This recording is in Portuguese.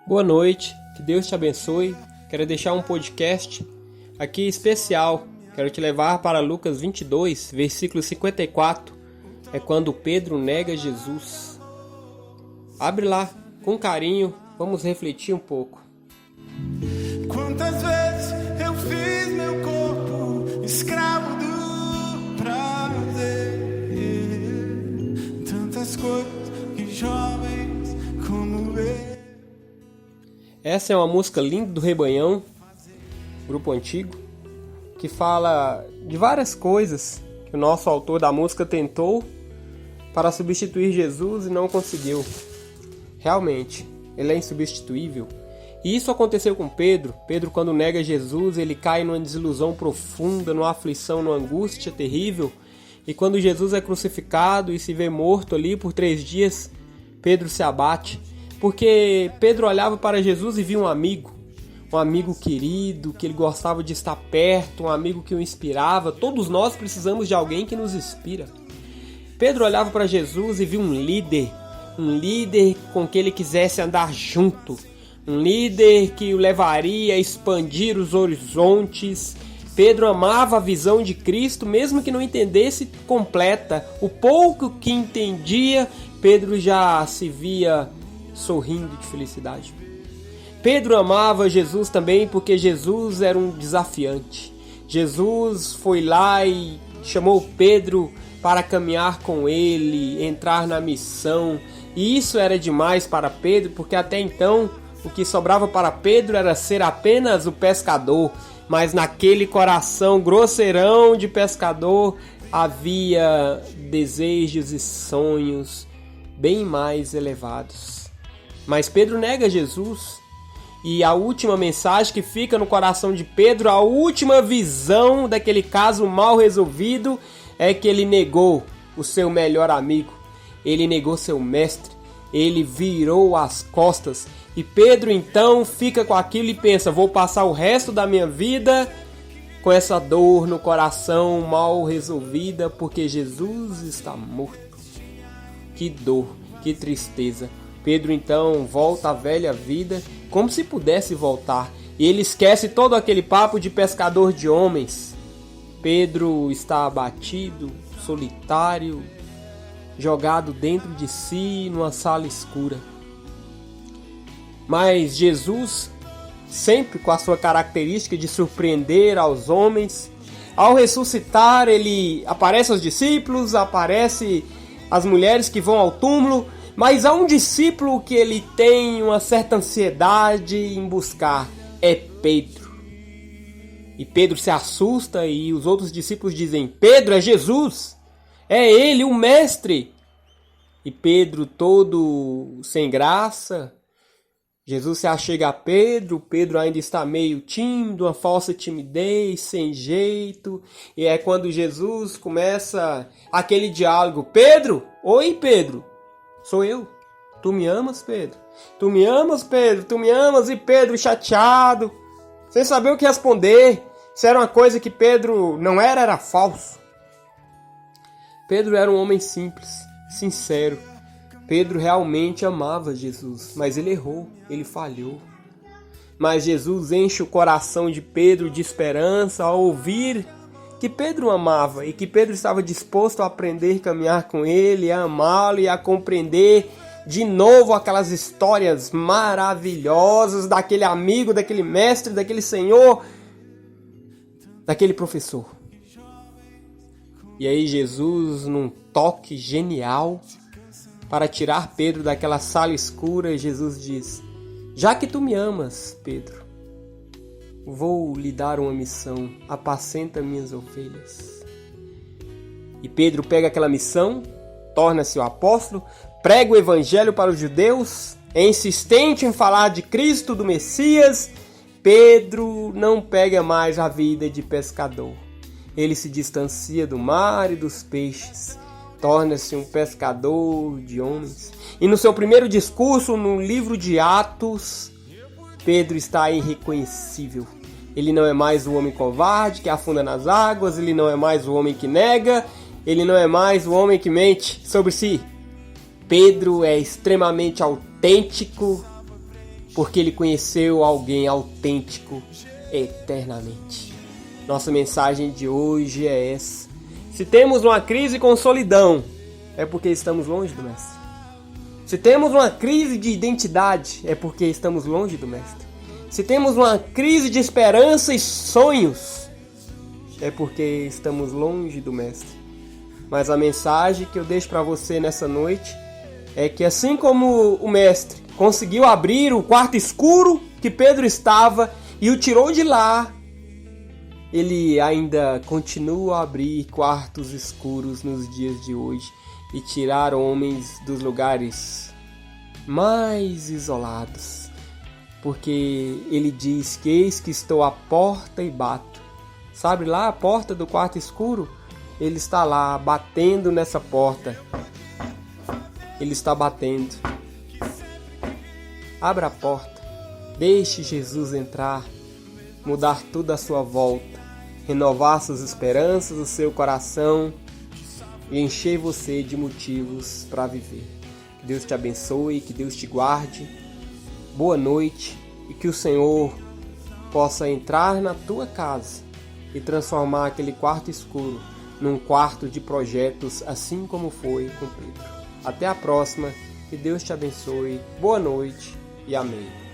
Boa noite, que Deus te abençoe. Quero deixar um podcast aqui especial. Quero te levar para Lucas 22, versículo 54. É quando Pedro nega Jesus. Abre lá, com carinho, vamos refletir um pouco. Quantas vezes eu fiz meu corpo escravo do prazer, tantas coisas que jovens como eu. Essa é uma música linda do Rebanhão, grupo antigo, que fala de várias coisas que o nosso autor da música tentou para substituir Jesus e não conseguiu. Realmente, ele é insubstituível. E isso aconteceu com Pedro. Pedro, quando nega Jesus, ele cai numa desilusão profunda, numa aflição, numa angústia terrível. E quando Jesus é crucificado e se vê morto ali por 3 dias, Pedro se abate. Porque Pedro olhava para Jesus e via um amigo querido, que ele gostava de estar perto, um amigo que o inspirava. Todos nós precisamos de alguém que nos inspira. Pedro olhava para Jesus e via um líder com que ele quisesse andar junto, um líder que o levaria a expandir os horizontes. Pedro amava a visão de Cristo, mesmo que não entendesse completa. O pouco que entendia, Pedro já se via sorrindo de felicidade. Pedro amava Jesus também porque Jesus era um desafiante. Jesus foi lá e chamou Pedro para caminhar com ele, entrar na missão. E isso era demais para Pedro, porque até então o que sobrava para Pedro era ser apenas o pescador. Mas naquele coração grosseirão de pescador havia desejos e sonhos bem mais elevados. Mas Pedro nega Jesus. E a última mensagem que fica no coração de Pedro, a última visão daquele caso mal resolvido, é que ele negou o seu melhor amigo. Ele negou seu mestre. Ele virou as costas. E Pedro então fica com aquilo e pensa: vou passar o resto da minha vida com essa dor no coração mal resolvida, porque Jesus está morto. Que dor, que tristeza. Pedro então volta à velha vida, como se pudesse voltar. E ele esquece todo aquele papo de pescador de homens. Pedro está abatido, solitário, jogado dentro de si numa sala escura. Mas Jesus, sempre com a sua característica de surpreender aos homens, ao ressuscitar, ele aparece aos discípulos, aparece às mulheres que vão ao túmulo. Mas há um discípulo que ele tem uma certa ansiedade em buscar, é Pedro. E Pedro se assusta e os outros discípulos dizem: Pedro, é Jesus, é ele, o mestre. E Pedro, todo sem graça, Jesus se achega a Pedro, Pedro ainda está meio tímido, uma falsa timidez, sem jeito. E é quando Jesus começa aquele diálogo: Pedro, oi Pedro. Sou eu. Tu me amas, Pedro? Tu me amas, Pedro? Tu me amas? E Pedro chateado, sem saber o que responder. Se era uma coisa que Pedro não era, era falso. Pedro era um homem simples, sincero. Pedro realmente amava Jesus, mas ele errou, ele falhou. Mas Jesus enche o coração de Pedro de esperança ao ouvir que Pedro amava e que Pedro estava disposto a aprender a caminhar com ele, a amá-lo e a compreender de novo aquelas histórias maravilhosas daquele amigo, daquele mestre, daquele senhor, daquele professor. E aí Jesus, num toque genial, para tirar Pedro daquela sala escura, Jesus diz: já que tu me amas, Pedro, vou lhe dar uma missão, apacenta minhas ovelhas. E Pedro pega aquela missão, torna-se o apóstolo, prega o evangelho para os judeus, é insistente em falar de Cristo, do Messias. Pedro não pega mais a vida de pescador. Ele se distancia do mar e dos peixes, torna-se um pescador de homens. E no seu primeiro discurso, no livro de Atos, Pedro está irreconhecível. Ele não é mais o homem covarde que afunda nas águas, ele não é mais o homem que nega, ele não é mais o homem que mente sobre si. Pedro é extremamente autêntico porque ele conheceu alguém autêntico eternamente. Nossa mensagem de hoje é essa. Se temos uma crise com solidão, é porque estamos longe do Mestre. Se temos uma crise de identidade, é porque estamos longe do Mestre. Se temos uma crise de esperança e sonhos, é porque estamos longe do Mestre. Mas a mensagem que eu deixo para você nessa noite é que assim como o Mestre conseguiu abrir o quarto escuro que Pedro estava e o tirou de lá, ele ainda continua a abrir quartos escuros nos dias de hoje e tirar homens dos lugares mais isolados. Porque ele diz que eis que estou à porta e bato. Sabe lá a porta do quarto escuro? Ele está lá batendo nessa porta. Ele está batendo. Abra a porta. Deixe Jesus entrar. Mudar tudo à sua volta. Renovar suas esperanças, o seu coração. E encher você de motivos para viver. Que Deus te abençoe, que Deus te guarde. Boa noite e que o Senhor possa entrar na tua casa e transformar aquele quarto escuro num quarto de projetos, assim como foi com Pedro. Até a próxima, que Deus te abençoe, boa noite e amém.